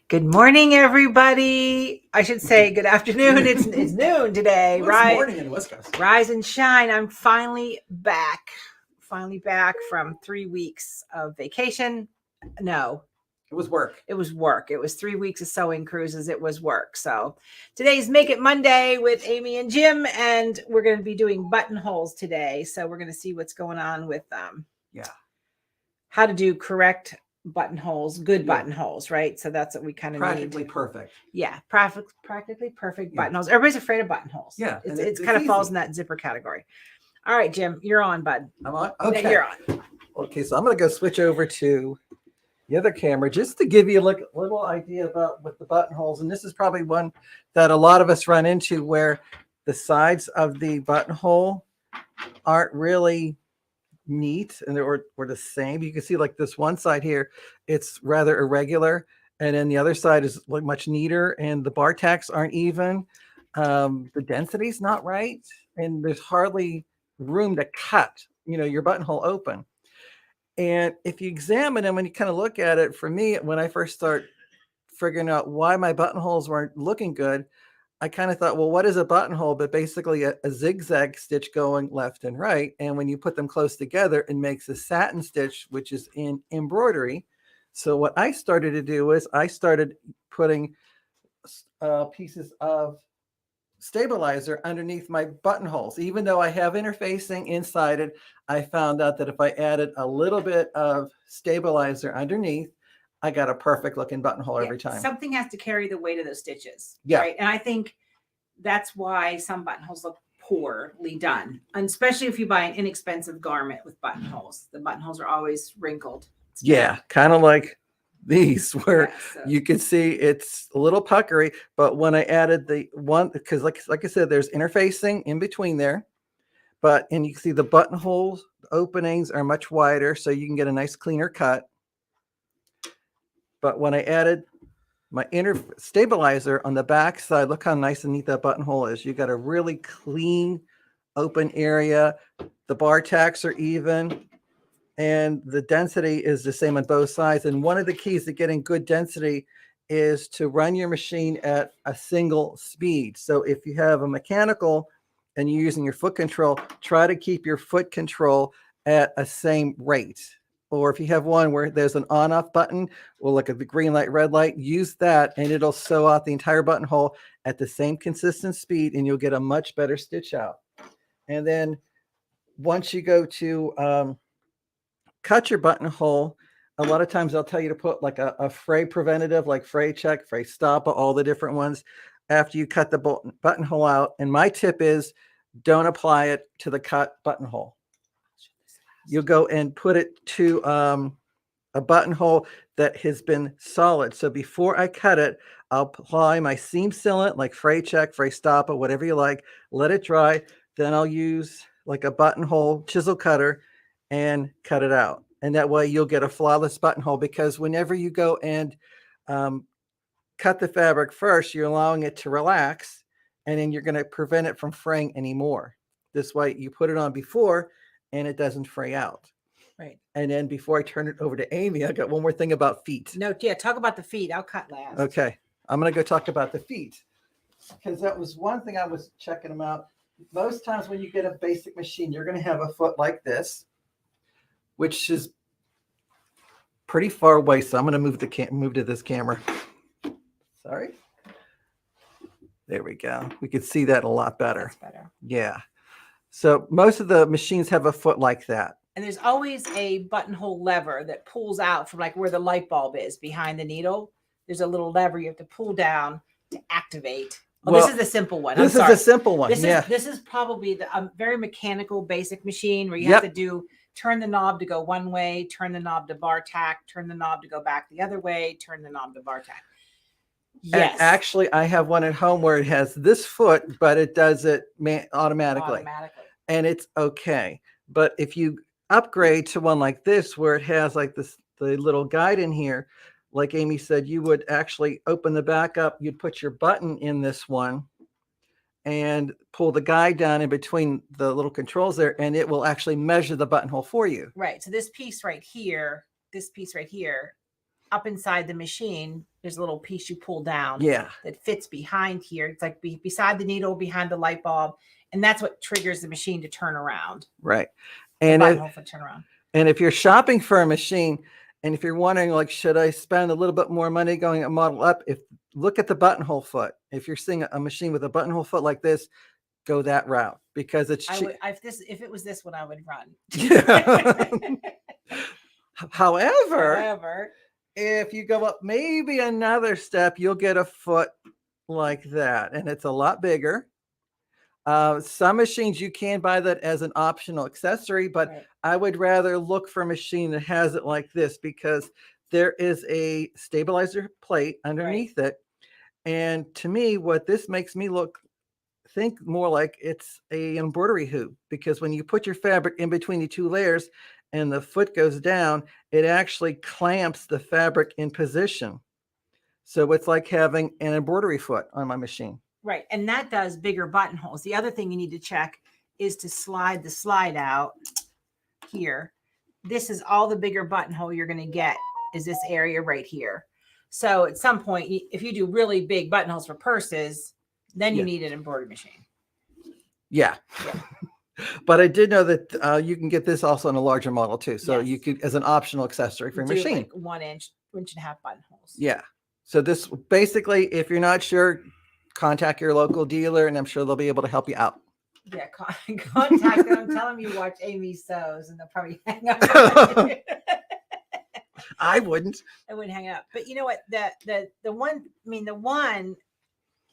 Good morning, everybody. I should say good afternoon. It's noon today, Well, right? It's morning in the West Coast. Rise and shine. I'm finally back. Finally back from 3 weeks of vacation. No, It was work. it was work. It was 3 weeks of sewing cruises. It was work. So today's Make It Monday with Amy and Jim, and we're going to be doing buttonholes today. So we're going to see what's going on with how to do correct buttonholes, good buttonholes, right? So that's what we kind of Practically need. perfect. Yeah, practically perfect buttonholes. Everybody's afraid of buttonholes. Yeah, it's kind of falls in that zipper category. All right, Jim, you're on, bud. I'm on? Okay. Yeah, you're on. Okay, so I'm going to go switch over to the other camera just to give you a little idea about what the buttonholes. And this is probably one that a lot of us run into where the sides of the buttonhole aren't really neat and or the same. You can see like this one side here, it's rather irregular. And then the other side is like much neater and the bar tacks aren't even. The density's not right. And there's hardly room to cut, your buttonhole open. And if you examine them, when you kind of look at it, for me, when I first start figuring out why my buttonholes weren't looking good, I kind of thought, well, what is a buttonhole? But basically a zigzag stitch going left and right. And when you put them close together, it makes a satin stitch, which is in embroidery. So what I started to do is I started putting pieces of stabilizer underneath my buttonholes. Even though I have interfacing inside it, I found out that if I added a little bit of stabilizer underneath, I got a perfect looking buttonhole every time. Something has to carry the weight of those stitches. Yeah. Right. And I think that's why some buttonholes look poorly done, and especially if you buy an inexpensive garment with buttonholes. The buttonholes are always wrinkled. Yeah, kind of like these where you can see it's a little puckery, but when I added the one, because like I said, there's interfacing in between there, and you can see the buttonholes openings are much wider, so you can get a nice cleaner cut. But when I added my inner stabilizer on the back side, look how nice and neat that buttonhole is. You got a really clean open area. The bar tacks are even. And the density is the same on both sides. And one of the keys to getting good density is to run your machine at a single speed. So if you have a mechanical and you're using your foot control, try to keep your foot control at a same rate. Or if you have one where there's an on-off button, we'll look at the green light, red light, use that, and it'll sew out the entire buttonhole at the same consistent speed, and you'll get a much better stitch out. And then once you go to cut your buttonhole, a lot of times they'll tell you to put like a fray preventative, like fray check, fray stop, all the different ones after you cut the buttonhole out. And my tip is don't apply it to the cut buttonhole. You'll go and put it to a buttonhole that has been solid. So before I cut it, I'll apply my seam sealant, like fray check, fray stop, or whatever you like, let it dry. Then I'll use like a buttonhole chisel cutter and cut it out. And that way you'll get a flawless buttonhole, because whenever you go and cut the fabric first, you're allowing it to relax, and then you're going to prevent it from fraying anymore. This way you put it on before and it doesn't fray out. Right. And then before I turn it over to Amy, I got one more thing about feet. No, yeah, talk about the feet. I'll cut last. Okay. I'm going to go talk about the feet, because that was one thing I was checking them out. Most times when you get a basic machine, you're going to have a foot like this, which is pretty far away. So I'm going to move to this camera. Sorry. There we go. We could see that a lot better. That's better. Yeah. So most of the machines have a foot like that. And there's always a buttonhole lever that pulls out from like where the light bulb is behind the needle. There's a little lever you have to pull down to activate. Well, this is the simple one. This is the simple one. This is probably the very mechanical basic machine where you have to turn the knob to go one way, turn the knob to bar tack, turn the knob to go back the other way, turn the knob to bar tack. Yes. And actually, I have one at home where it has this foot, but it does it automatically. And it's okay. But if you upgrade to one like this, where it has like the little guide in here, like Amy said, you would actually open the back up. You'd put your button in this one and pull the guide down in between the little controls there, and it will actually measure the buttonhole for you. Right. So this piece right here up inside the machine, there's a little piece you pull down Yeah. that fits behind here. It's like beside the needle, behind the light bulb. And that's what triggers the machine to turn around. Right. The And buttonhole for turn around. and if you're shopping for a machine, and if you're wondering, like, should I spend a little bit more money going a model up? Look at the buttonhole foot. If you're seeing a machine with a buttonhole foot like this, go that route because it's cheap. If it was this one, I would run. Yeah. However, if you go up maybe another step, you'll get a foot like that, and it's a lot bigger. Some machines you can buy that as an optional accessory, but Right. I would rather look for a machine that has it like this because there is a stabilizer plate underneath it. And to me, what this makes me think more like it's a embroidery hoop, because when you put your fabric in between the two layers and the foot goes down, it actually clamps the fabric in position. So it's like having an embroidery foot on my machine. Right. And that does bigger buttonholes. The other thing you need to check is to slide the slide out here. This is all the bigger buttonhole you're going to get is this area right here. So at some point, if you do really big buttonholes for purses, then you need an embroidery machine. Yeah. But I did know that you can get this also in a larger model too. So you could, as an optional accessory for your machine. Like 1 inch, 1.5 buttonholes. Yeah. So this basically, if you're not sure, contact your local dealer and I'm sure they'll be able to help you out. Yeah, contact them. Tell them you watch Amy Sews and they'll probably hang up. I wouldn't. I wouldn't hang up. But you know what? The one,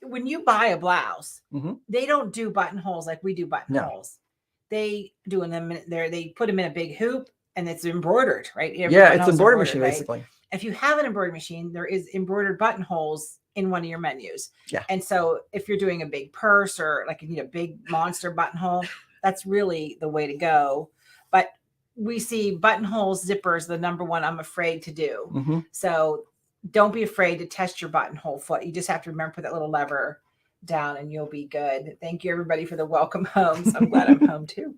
when you buy a blouse, they don't do buttonholes like we do buttonholes. No. They do them there. They put them in a big hoop and it's embroidered, right? Yeah, it's embroidery machine, right? Basically. If you have an embroidery machine, there is embroidered buttonholes in one of your menus. Yeah. And so if you're doing a big purse or like you need a big monster buttonhole, that's really the way to go. But we see buttonholes, zippers, the number one I'm afraid to do. So don't be afraid to test your buttonhole foot. You just have to remember that little lever down and you'll be good. Thank you everybody for the welcome home. So I'm glad I'm home too.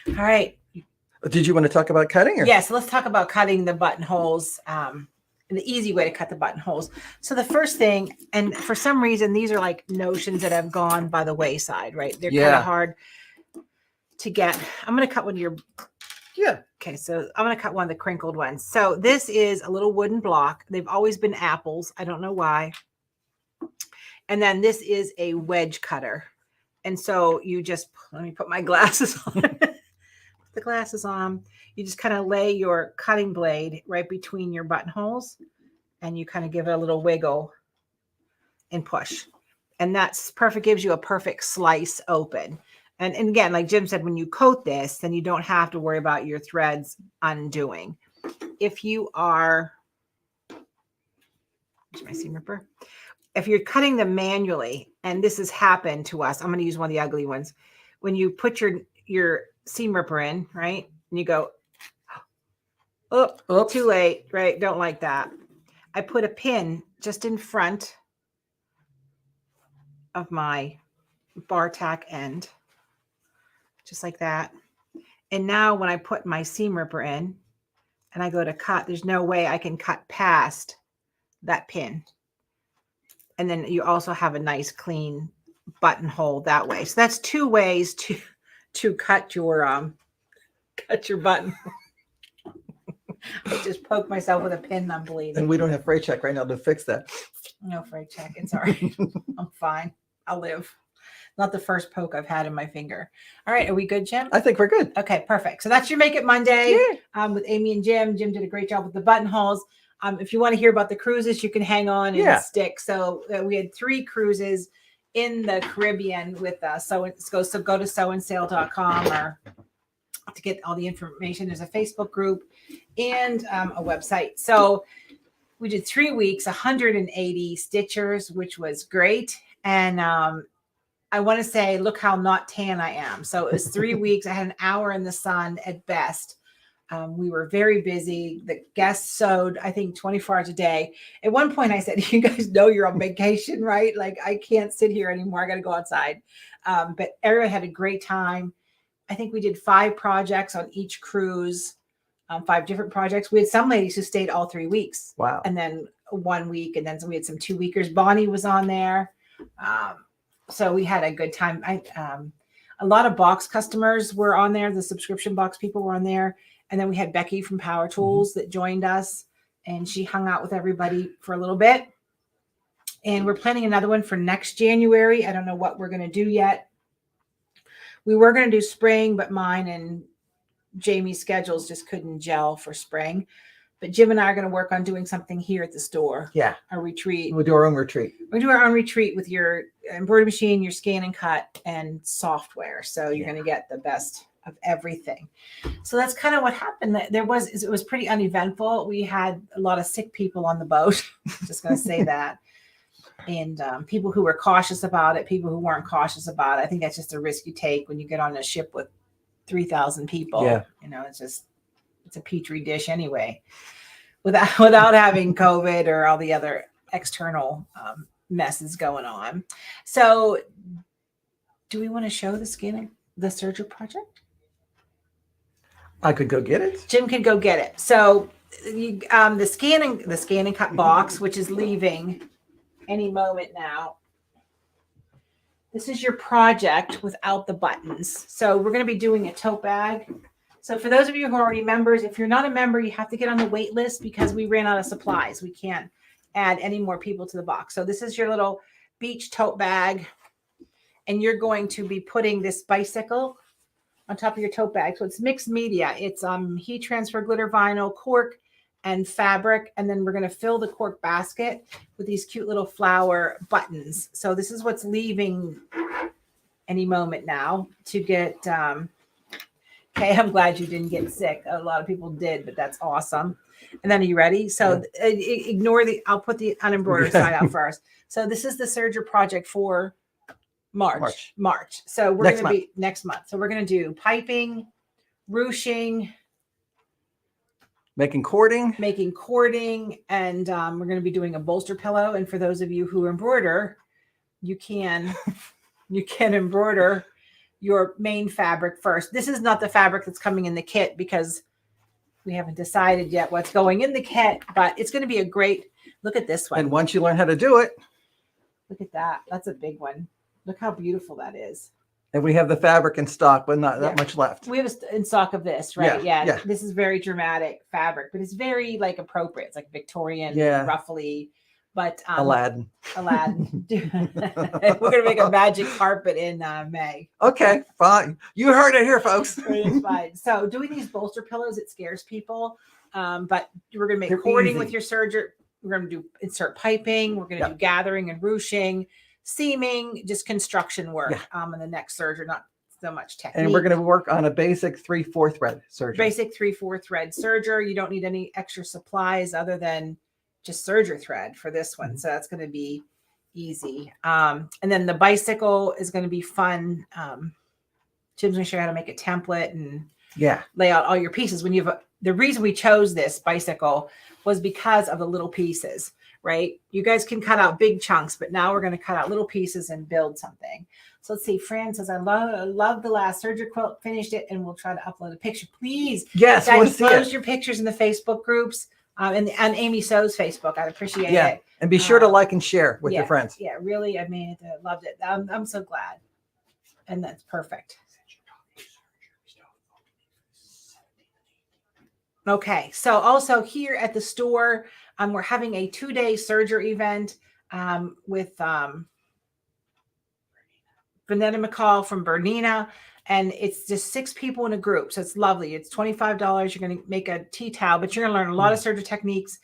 All right. Did you want to talk about cutting? Yes. Yeah, so let's talk about cutting the buttonholes. The easy way to cut the buttonholes. So the first thing, and for some reason, these are like notions that have gone by the wayside, right? They're kind of hard to get. I'm going to cut one of your. Yeah. Okay. So I'm going to cut one of the crinkled ones. So this is a little wooden block. They've always been apples. I don't know why. And then this is a wedge cutter. And so you just, let me put my glasses on. Put the glasses on. You just kind of lay your cutting blade right between your buttonholes and you kind of give it a little wiggle and push. And that's perfect. Gives you a perfect slice open. And again, like Jim said, when you coat this, then you don't have to worry about your threads undoing. If you are, here's my seam ripper. If you're cutting them manually, and this has happened to us, I'm going to use one of the ugly ones. When you put your seam ripper in, right? And you go, oh, too late, right? Don't like that. I put a pin just in front of my bar tack end, just like that. And now when I put my seam ripper in and I go to cut, there's no way I can cut past that pin. And then you also have a nice clean buttonhole that way. So that's 2 ways to cut your button. I just poked myself with a pin and I'm bleeding. And we don't have freight check right now to fix that. No freight check. It's all right. I'm fine. I'll live. Not the first poke I've had in my finger. All right. Are we good, Jim? I think we're good. Okay, perfect. So that's your Make It Monday with Amy and Jim. Jim did a great job with the buttonholes. If you want to hear about the cruises, you can hang on and stick. So we had 3 cruises in the Caribbean with us. So go to sewandsail.com or to get all the information. There's a Facebook group and a website. So we did 3 weeks, 180 stitchers, which was great. And I want to say, look how not tan I am. So it was 3 weeks. I had an hour in the sun at best. We were very busy. The guests sewed, I think, 24 hours a day. At one point, I said, you guys know you're on vacation, right? Like, I can't sit here anymore. I got to go outside. But everyone had a great time. I think we did 5 projects on each cruise. 5 different projects. We had some ladies who stayed all 3 weeks. Wow. And then 1 week, and then we had some 2-weekers. Bonnie was on there. So we had a good time. A lot of box customers were on there. The subscription box people were on there. And then we had Becky from Power Tools that joined us, and she hung out with everybody for a little bit. And we're planning another one for next January. I don't know what we're going to do yet. We were going to do spring, but mine and Jamie's schedules just couldn't gel for spring. But Jim and I are going to work on doing something here at the store. Yeah. A retreat. We'll do our own retreat. We'll do our own retreat with your embroidery machine, your scan and cut, and software. So you're going to get the best of everything. So that's kind of what happened. It was pretty uneventful. We had a lot of sick people on the boat. Just going to say that. And people who were cautious about it, people who weren't cautious about it. I think that's just a risk you take when you get on a ship with 3,000 people. Yeah. It's a petri dish anyway, without having COVID or all the other external messes going on. So do we want to show the serger project? I could go get it. Jim could go get it. So the scan and cut box, which is leaving any moment now. This is your project without the buttons. So we're going to be doing a tote bag. So for those of you who are already members, if you're not a member, you have to get on the wait list because we ran out of supplies. We can't add any more people to the box. So this is your little beach tote bag. And you're going to be putting this bicycle on top of your tote bag. So it's mixed media. It's heat transfer glitter vinyl, cork, and fabric. And then we're going to fill the cork basket with these cute little flower buttons. So this is what's leaving any moment now to get, okay, I'm glad you didn't get sick. A lot of people did, but that's awesome. And then are you ready? So ignore I'll put the unembroidered side out first. So this is the serger project for March. So we're going to be next month. So we're going to do piping, ruching, making cording, and we're going to be doing a bolster pillow. And for those of you who embroider, you can embroider your main fabric first. This is not the fabric that's coming in the kit because we haven't decided yet what's going in the kit, but it's going to be a great look at this one. And once you learn how to do it, look at that. That's a big one. Look how beautiful that is. And we have the fabric in stock, but not that much left. We have in stock of this, right? Yeah. This is very dramatic fabric, but it's very appropriate. It's like Victorian, ruffly, but Aladdin. We're gonna make a magic carpet in May. Okay, fine. You heard it here, folks. It's fine. So doing these bolster pillows, it scares people, but we're gonna make cording with your serger. We're gonna insert piping. We're gonna do gathering and ruching, seaming, just construction work on the next serger, not so much technique. And we're going to work on a basic 3/4 thread serger. Basic 3/4 thread serger. You don't need any extra supplies other than just serger thread for this one. So that's going to be easy. And then the bicycle is going to be fun. Jim's going to show you how to make a template and lay out all your pieces. The reason we chose this bicycle was because of the little pieces. Right? You guys can cut out big chunks, but now we're going to cut out little pieces and build something. So let's see. Fran says, I love the last serger quilt, finished it, and we'll try to upload a picture. Please. Yes. Guys, post your pictures in the Facebook groups and Amy Sew's Facebook. I'd appreciate it. And be sure to like and share with your friends. Yeah, really. I mean, I loved it. I'm so glad. And that's perfect. Okay. So also here at the store, we're having a 2-day serger event with Vanetta McCall from Bernina. And it's just 6 people in a group. So it's lovely. It's $25. You're going to make a tea towel, but you're going to learn a lot of serger techniques.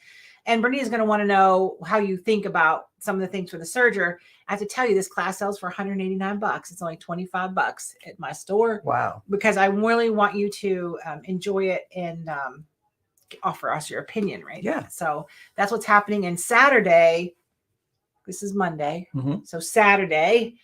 And Bernina is going to want to know how you think about some of the things for the serger. I have to tell you, this class sells for $189. It's only $25 at my store. Wow. Because I really want you to enjoy it and offer us your opinion, right? Yeah. So that's what's happening. And Saturday, this is Monday. So Saturday,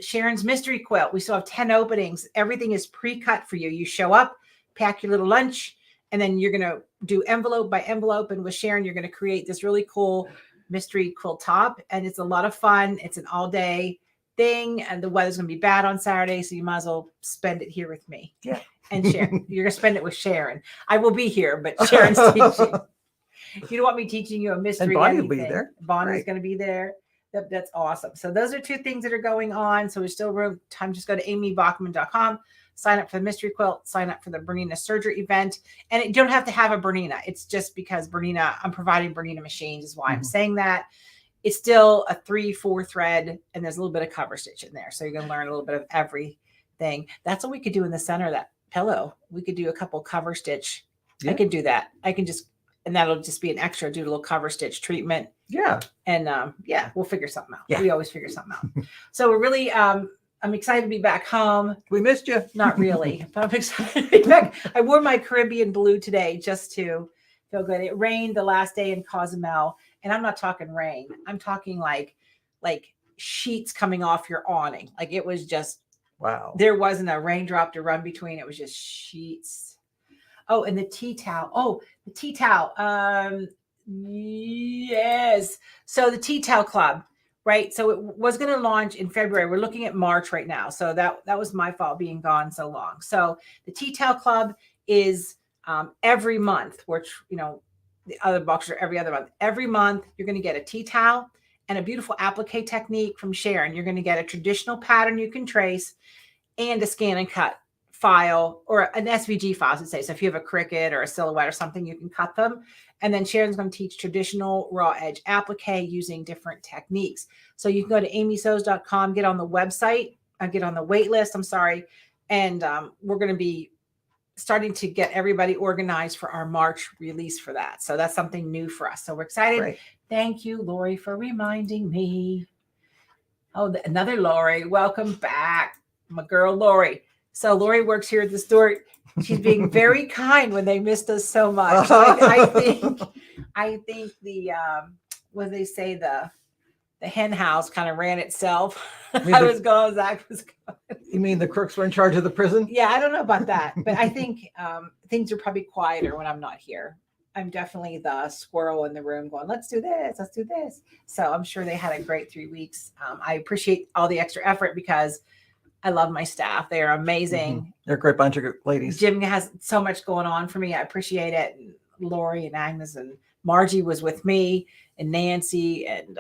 Sharon's mystery quilt. We still have 10 openings. Everything is pre-cut for you. You show up, pack your little lunch, and then you're going to do envelope by envelope. And with Sharon, you're going to create this really cool mystery quilt top. And it's a lot of fun. It's an all day thing, and the weather's going to be bad on Saturday, so you might as well spend it here with me. Yeah. And Sharon. You're going to spend it with Sharon. I will be here, but Sharon's teaching. You don't want me teaching you a mystery. And Bonnie will anything. be there. Bonnie's Right. going to be there. That's awesome. So those are 2 things that are going on. So there's still room time. Just go to amybachman.com, sign up for the mystery quilt, sign up for the Bernina surgery event. And you don't have to have a Bernina. It's just because Bernina, I'm providing Bernina machines is why I'm saying that. It's still a 3-4 thread, and there's a little bit of cover stitch in there. So you're going to learn a little bit of everything. That's what we could do in the center of that pillow. We could do a couple cover stitch. Yeah. I could do that. I can just, and that'll just be an extra, do a little cover stitch treatment. Yeah. And yeah, we'll figure something out. Yeah. We always figure something out. So we're really, I'm excited to be back home. We missed you. Not really, but I'm excited to be back. I wore my Caribbean blue today just to feel good. It rained the last day in Cozumel, and I'm not talking rain. I'm talking like sheets coming off your awning. Like it was just, Wow. there wasn't a raindrop to run between. It was just sheets. Oh, and the tea towel. Oh, the tea towel. Yes. So the Tea Towel Club, right? So it was going to launch in February. We're looking at March right now. So that was my fault being gone so long. So the Tea Towel Club is every month, which, the other boxes are every other month. Every month, you're going to get a tea towel and a beautiful applique technique from Sharon. You're going to get a traditional pattern you can trace and a scan and cut file, or an SVG file, I should say. So if you have a Cricut or a silhouette or something, you can cut them. And then Sharon's going to teach traditional raw edge applique using different techniques. So you can go to amysews.com, get on the website, get on the wait list, and we're going to be starting to get everybody organized for our March release for that. So that's something new for us. So we're excited. Right. Thank you, Lori, for reminding me. Oh, another Lori. Welcome back. My girl, Lori. So Lori works here at the store. She's being very kind when they missed us so much. So I think the what do they say, the hen house kind of ran itself. Zach was going. You mean the crooks were in charge of the prison? Yeah, I don't know about that, but I think things are probably quieter when I'm not here. I'm definitely the squirrel in the room going, let's do this, let's do this. So I'm sure they had a great 3 weeks. I appreciate all the extra effort because I love my staff. They are amazing. Mm-hmm. They're a great bunch of ladies. Jim has so much going on for me. I appreciate it. And Lori and Agnes and Margie was with me, and Nancy and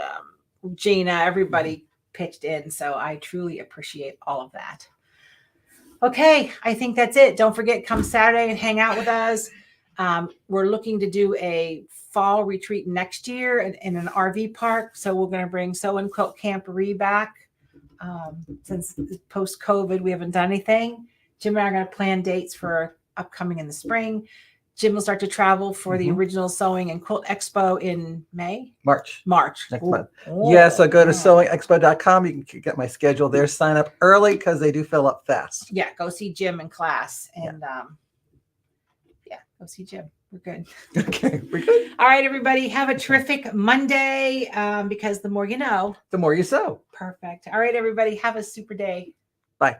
Gina, everybody pitched in. So I truly appreciate all of that. Okay, I think that's it. Don't forget, come Saturday and hang out with us. We're looking to do a fall retreat next year in an RV park. So we're going to bring Sew and Quilt Camporee back. Since post-COVID, we haven't done anything. Jim and I are going to plan dates for upcoming in the spring. Jim will start to travel for the Original Sewing and Quilt Expo in March. Next month. Yeah, so go to sewingexpo.com. You can get my schedule there. Sign up early because they do fill up fast. Yeah, go see Jim in class. And go see Jim. We're good. Okay, we're good. All right, everybody. Have a terrific Monday because the more you know. The more you sew. Perfect. All right, everybody. Have a super day. Bye.